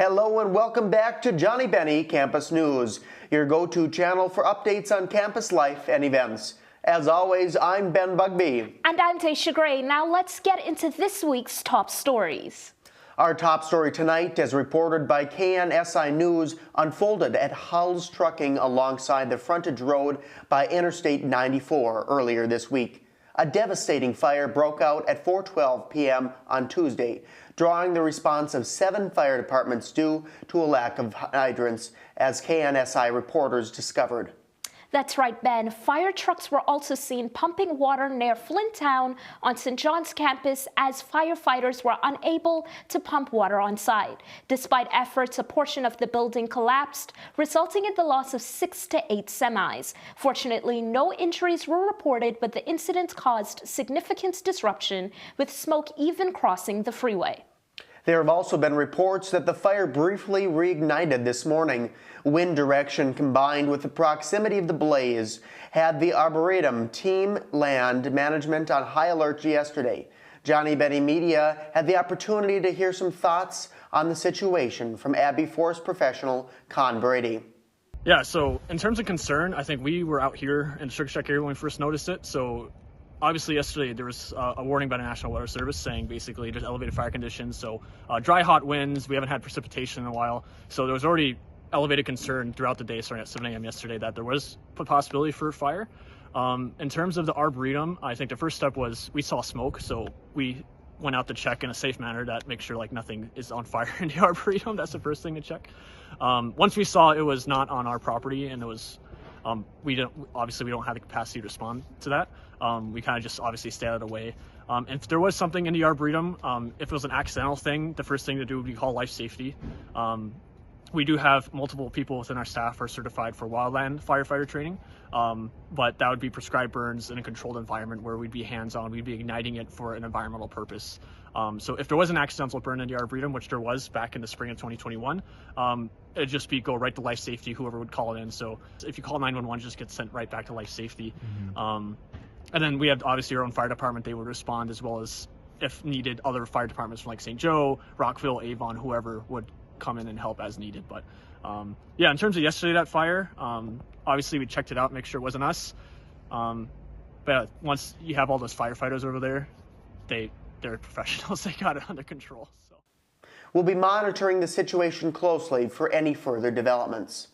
Hello and welcome back to Johnnie Bennie Campus News, your go-to channel for updates on campus life and events. As always, I'm Ben Bugbee. And I'm Daisha Gray. Now let's get into this week's top stories. Our top story tonight, as reported by KNSI News, unfolded at Hull's Trucking alongside the frontage road by Interstate 94 earlier this week. A devastating fire broke out at 4:12 p.m. on Tuesday, drawing the response of 7 fire departments due to a lack of hydrants, as KNSI reporters discovered. That's right, Ben. Fire trucks were also seen pumping water near Flint Town on St. John's campus as firefighters were unable to pump water on site. Despite efforts, a portion of the building collapsed, resulting in the loss of 6 to 8 semis. Fortunately, no injuries were reported, but the incident caused significant disruption, with smoke even crossing the freeway. There have also been reports that the fire briefly reignited this morning. Wind direction combined with the proximity of the blaze had the Arboretum team land management on high alert yesterday. Johnnie Bennie Media had the opportunity to hear some thoughts on the situation from Abbey Forest professional Con Brady. Yeah, so in terms of concern, I think we were out here in the Sugar Shack area when we first noticed it. So obviously yesterday there was a warning by the National Weather Service saying basically there's elevated fire conditions. So dry, hot winds, we haven't had precipitation in a while. So there was already elevated concern throughout the day, starting at 7 a.m. yesterday, that there was a possibility for fire. In terms of the Arboretum, I think the first step was we saw smoke. So we went out to check in a safe manner that make sure like nothing is on fire in the Arboretum. That's the first thing to check. Once we saw it was not on our property and it was we don't have the capacity to respond to that. We kind of just obviously stay out of the way. And if there was something in the Arboretum, if it was an accidental thing, the first thing to do would be call life safety. We do have multiple people within our staff who are certified for wildland firefighter training, but that would be prescribed burns in a controlled environment where we'd be hands-on, we'd be igniting it for an environmental purpose. So if there was an accidental burn in the Arboretum, which there was back in the spring of 2021, it'd just be go right to life safety, whoever would call it in. So if you call 911, just get sent right back to life safety. And then we have obviously our own fire department. They would respond, as well as if needed, other fire departments from like St. Joe, Rockville, Avon, whoever would come in and help as needed. But yeah, in terms of yesterday, that fire, obviously we checked it out, make sure it wasn't us. But once you have all those firefighters over there, they're professionals. They got it under control. So we'll be monitoring the situation closely for any further developments.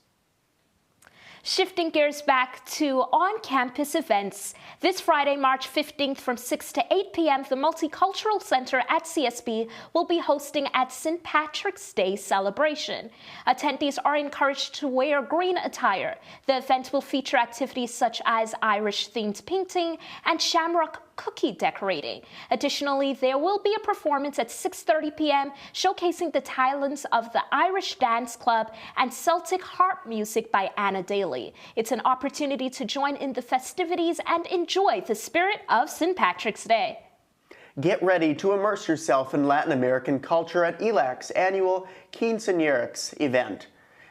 Shifting gears back to on-campus events, this Friday, March 15th from 6 to 8 p.m., the Multicultural Center at CSB will be hosting a St. Patrick's Day celebration. Attendees are encouraged to wear green attire. The event will feature activities such as Irish-themed painting and shamrock cookie decorating. Additionally, there will be a performance at 6:30 p.m. showcasing the talents of the Irish Dance Club and Celtic harp music by Anna Daly. It's an opportunity to join in the festivities and enjoy the spirit of St. Patrick's Day. Get ready to immerse yourself in Latin American culture at ELAC's annual Quinceañeras event,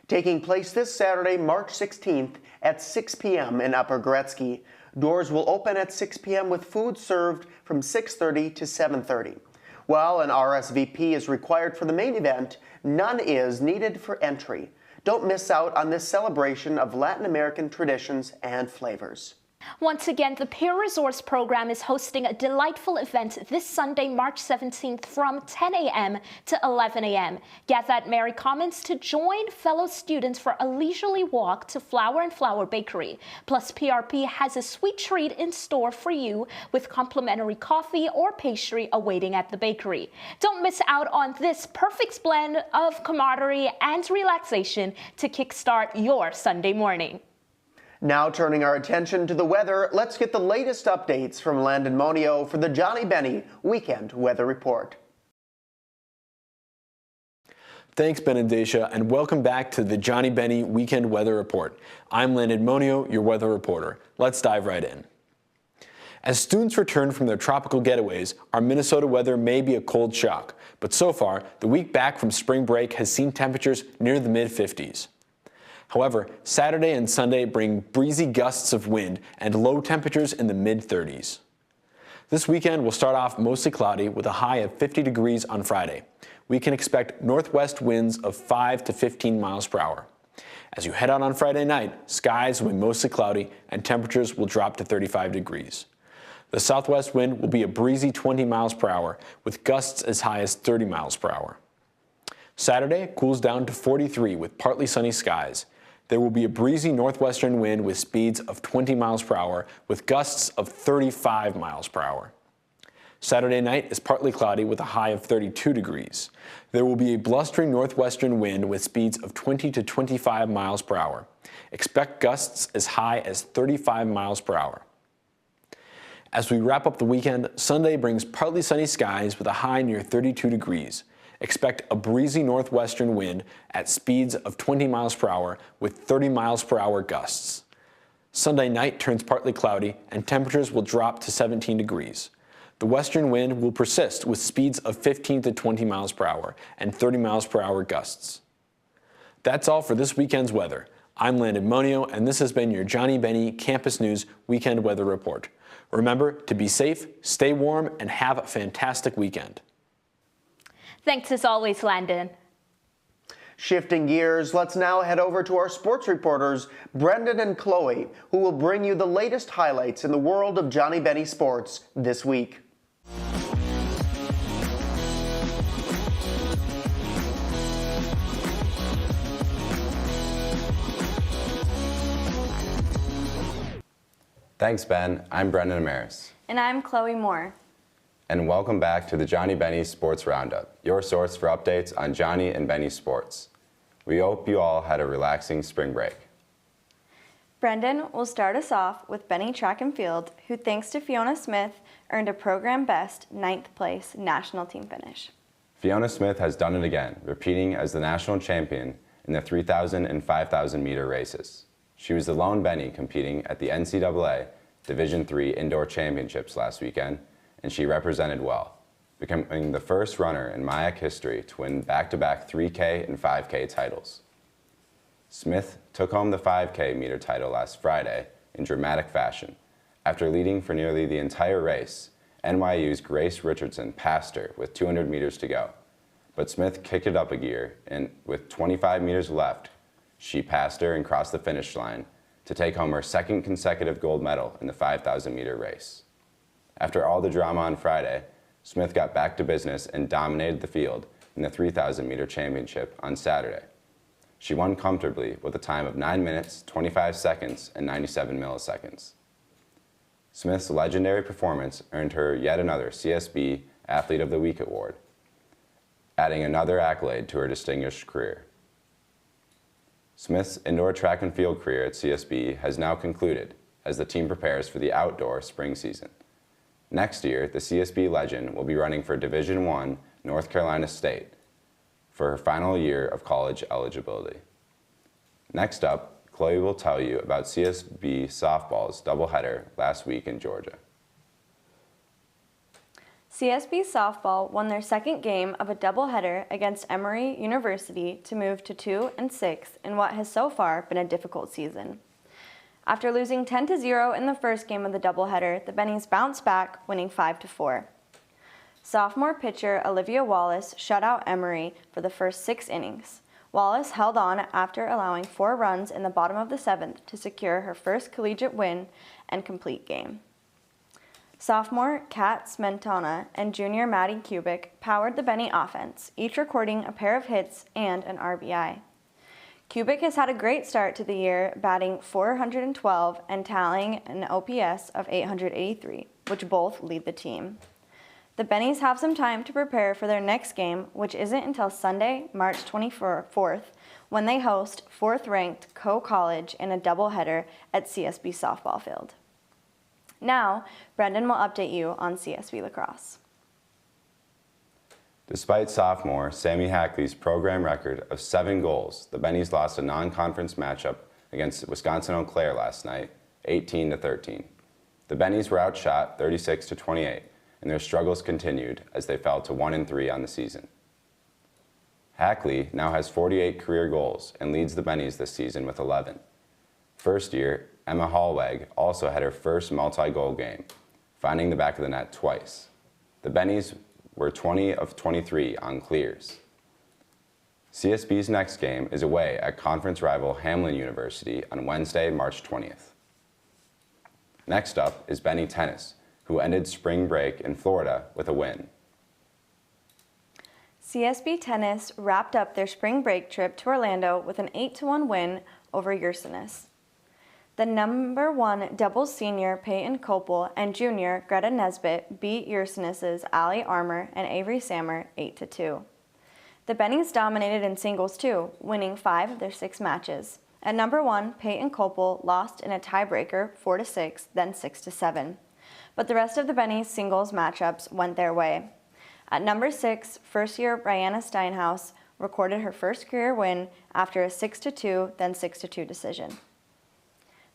taking place this Saturday, March 16th at 6 p.m. in Upper Gretzky. Doors will open at 6 p.m. with food served from 6:30 to 7:30. While an RSVP is required for the main event, none is needed for entry. Don't miss out on this celebration of Latin American traditions and flavors. Once again, the Peer Resource Program is hosting a delightful event this Sunday, March 17th from 10 a.m. to 11 a.m. Gather at Mary Commons to join fellow students for a leisurely walk to Flower and Flower Bakery. Plus, PRP has a sweet treat in store for you with complimentary coffee or pastry awaiting at the bakery. Don't miss out on this perfect blend of camaraderie and relaxation to kickstart your Sunday morning. Now turning our attention to the weather, let's get the latest updates from Landon Monio for the Johnnie Bennie Weekend Weather Report. Thanks, Ben and Daisha, and welcome back to the Johnnie Bennie Weekend Weather Report. I'm Landon Monio, your weather reporter. Let's dive right in. As students return from their tropical getaways, our Minnesota weather may be a cold shock, but so far, the week back from spring break has seen temperatures near the mid-50s. However, Saturday and Sunday bring breezy gusts of wind and low temperatures in the mid-30s. This weekend will start off mostly cloudy with a high of 50 degrees on Friday. we can expect northwest winds of 5 to 15 miles per hour. As you head out on Friday night, skies will be mostly cloudy and temperatures will drop to 35 degrees. The southwest wind will be a breezy 20 miles per hour with gusts as high as 30 miles per hour. Saturday cools down to 43 with partly sunny skies. There will be a breezy northwestern wind with speeds of 20 miles per hour with gusts of 35 miles per hour. Saturday night is partly cloudy with a high of 32 degrees. There will be a blustering northwestern wind with speeds of 20 to 25 miles per hour. Expect gusts as high as 35 miles per hour. As we wrap up the weekend, Sunday brings partly sunny skies with a high near 32 degrees. Expect a breezy northwestern wind at speeds of 20 miles per hour with 30 miles per hour gusts. Sunday night turns partly cloudy and temperatures will drop to 17 degrees. The western wind will persist with speeds of 15 to 20 miles per hour and 30 miles per hour gusts. That's all for this weekend's weather. I'm Landon Monio, and this has been your Johnnie Bennie Campus News Weekend Weather Report. Remember to be safe, stay warm, and have a fantastic weekend. Thanks as always, Landon. Shifting gears, let's now head over to our sports reporters, Brendan and Chloe, who will bring you the latest highlights in the world of Johnnie Bennie sports this week. Thanks, Ben. I'm Brendan Amaris. And I'm Chloe Moore. And welcome back to the Johnnie Bennie Sports Roundup, your source for updates on Johnnie and Bennie sports. We hope you all had a relaxing spring break. Brendan will start us off with Bennie Track and Field, who thanks to Fiona Smith, earned a program best 9th place national team finish. Fiona Smith has done it again, repeating as the national champion in the 3,000 and 5,000 meter races. She was the lone Bennie competing at the NCAA Division III Indoor Championships last weekend, and she represented well, becoming the first runner in MIAC history to win back-to-back 3K and 5K titles. Smith took home the 5K meter title last Friday in dramatic fashion. After leading for nearly the entire race, NYU's Grace Richardson passed her with 200 meters to go. But Smith kicked it up a gear, and with 25 meters left, she passed her and crossed the finish line to take home her second consecutive gold medal in the 5,000 meter race. After all the drama on Friday, Smith got back to business and dominated the field in the 3,000 meter championship on Saturday. She won comfortably with a time of 9 minutes, 25 seconds, and 97 milliseconds. Smith's legendary performance earned her yet another CSB Athlete of the Week award, adding another accolade to her distinguished career. Smith's indoor track and field career at CSB has now concluded as the team prepares for the outdoor spring season. Next year, the CSB legend will be running for Division I North Carolina State for her final year of college eligibility. Next up, Chloe will tell you about CSB softball's doubleheader last week in Georgia. CSB softball won their second game of a doubleheader against Emory University to move to 2-6 in what has so far been a difficult season. After losing 10-0 in the first game of the doubleheader, the Bennies bounced back, winning 5-4. Sophomore pitcher Olivia Wallace shut out Emory for the first 6 innings. Wallace held on after allowing 4 runs in the bottom of the 7th to secure her first collegiate win and complete game. Sophomore Kat Smentana and junior Maddie Kubik powered the Bennie offense, each recording a pair of hits and an RBI. Kubik has had a great start to the year, batting .412 and tallying an OPS of .883, which both lead the team. The Bennies have some time to prepare for their next game, which isn't until Sunday, March 24th, when they host 4th-ranked Co-College in a doubleheader at CSB softball field. Now, Brendan will update you on CSB lacrosse. Despite sophomore Sammy Hackley's program record of 7 goals, the Bennies lost a non-conference matchup against Wisconsin Eau Claire last night, 18-13. The Bennies were outshot 36-28, and their struggles continued as they fell to 1-3 on the season. Hackley now has 48 career goals and leads the Bennies this season with 11. First year, Emma Hallweg also had her first multi-goal game, finding the back of the net twice. The Bennies were 20 of 23 on clears. CSB's next game is away at conference rival Hamline University on Wednesday, March 20th. Next up is Bennie Tennis, who ended spring break in Florida with a win. CSB Tennis wrapped up their spring break trip to Orlando with an 8-1 win over Ursinus. The number 1 doubles senior Peyton Copel and junior Greta Nesbitt beat Ursinus's Allie Armour and Avery Sammer 8-2. The Bennies dominated in singles too, winning 5 of their 6 matches. At number 1, Peyton Copel lost in a tiebreaker 4-6, then 6-7. But the rest of the Bennies singles matchups went their way. At number 6, first-year Brianna Steinhaus recorded her first career win after a 6-2, then 6-2 decision.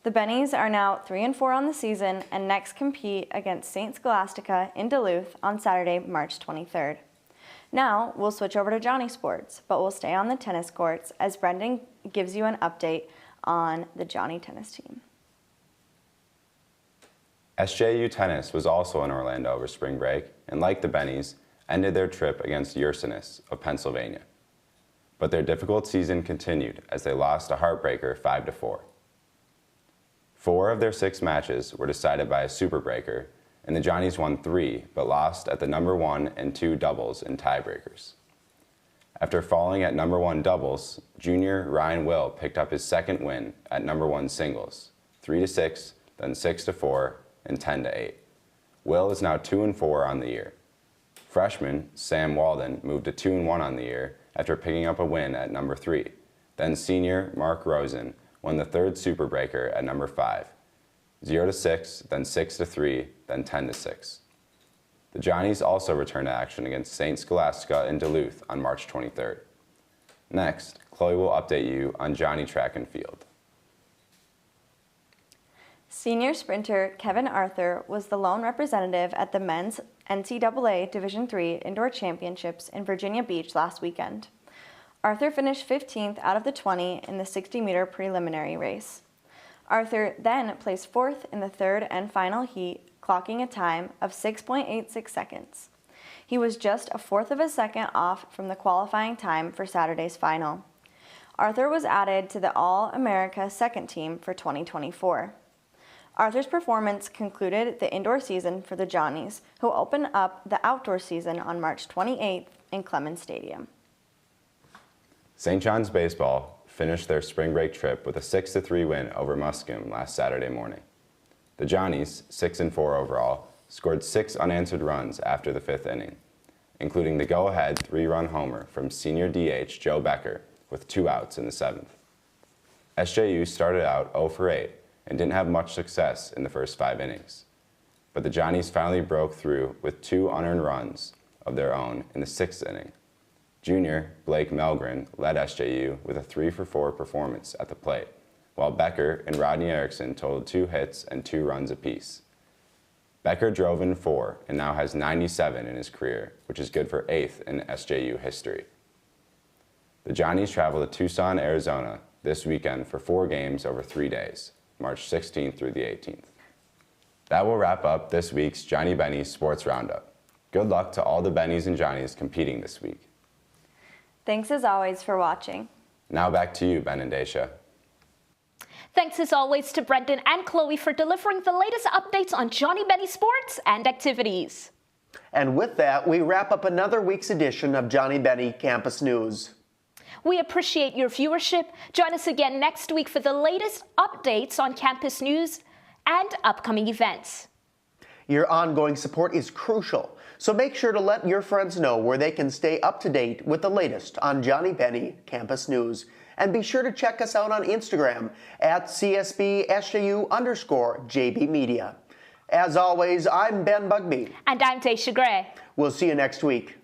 The Bennies are now 3-4 on the season and next compete against St. Scholastica in Duluth on Saturday, March 23rd. Now, we'll switch over to Johnnie Sports, but we'll stay on the tennis courts as Brendan gives you an update on the Johnnie tennis team. SJU Tennis was also in Orlando over spring break and, like the Bennies, ended their trip against Ursinus of Pennsylvania. But their difficult season continued as they lost a heartbreaker 5-4. 4 of their 6 matches were decided by a super breaker, and the Johnnies won 3 but lost at the number 1 and 2 doubles in tiebreakers. After falling at number 1 doubles, junior Ryan Will picked up his second win at number 1 singles, 3-6, then 6-4, and 10-8. Will is now 2-4 on the year. Freshman Sam Walden moved to 2-1 on the year after picking up a win at number 3. Then senior Mark Rosen won the third super breaker at number 5, 0-6, then 6-3, then 10-6. The Johnnies also returned to action against St. Scholastica in Duluth on March 23rd. Next, Chloe will update you on Johnnie track and field. Senior sprinter Kevin Arthur was the lone representative at the men's NCAA Division III Indoor Championships in Virginia Beach last weekend. Arthur finished 15th out of the 20 in the 60-meter preliminary race. Arthur then placed 4th in the third and final heat, clocking a time of 6.86 seconds. He was just a fourth of a second off from the qualifying time for Saturday's final. Arthur was added to the All-America second team for 2024. Arthur's performance concluded the indoor season for the Johnnies, who open up the outdoor season on March 28th in Clemens Stadium. St. John's baseball finished their spring break trip with a 6-3 win over Muscomb last Saturday morning. The Johnnies, 6-4 overall, scored 6 unanswered runs after the 5th inning, including the go-ahead 3-run homer from senior DH Joe Becker with 2 outs in the 7th. SJU started out 0-8 and didn't have much success in the first 5 innings, but the Johnnies finally broke through with 2 unearned runs of their own in the 6th inning. Junior Blake Melgren led SJU with a 3-for-4 performance at the plate, while Becker and Rodney Erickson totaled 2 hits and 2 runs apiece. Becker drove in 4 and now has 97 in his career, which is good for 8th in SJU history. The Johnnies travel to Tucson, Arizona this weekend for 4 games over 3 days, March 16th through the 18th. That will wrap up this week's Johnnie Bennie Sports Roundup. Good luck to all the Bennies and Johnnies competing this week. Thanks as always for watching. Now back to you, Ben and Daisha. Thanks as always to Brendan and Chloe for delivering the latest updates on Johnnie Bennie sports and activities. And with that, we wrap up another week's edition of Johnnie Bennie Campus News. We appreciate your viewership. Join us again next week for the latest updates on campus news and upcoming events. Your ongoing support is crucial, so make sure to let your friends know where they can stay up to date with the latest on Johnnie Bennie Campus News. And be sure to check us out on Instagram at CSB SJU_JB Media. As always, I'm Ben Bugbee. And I'm Daisha Gray. We'll see you next week.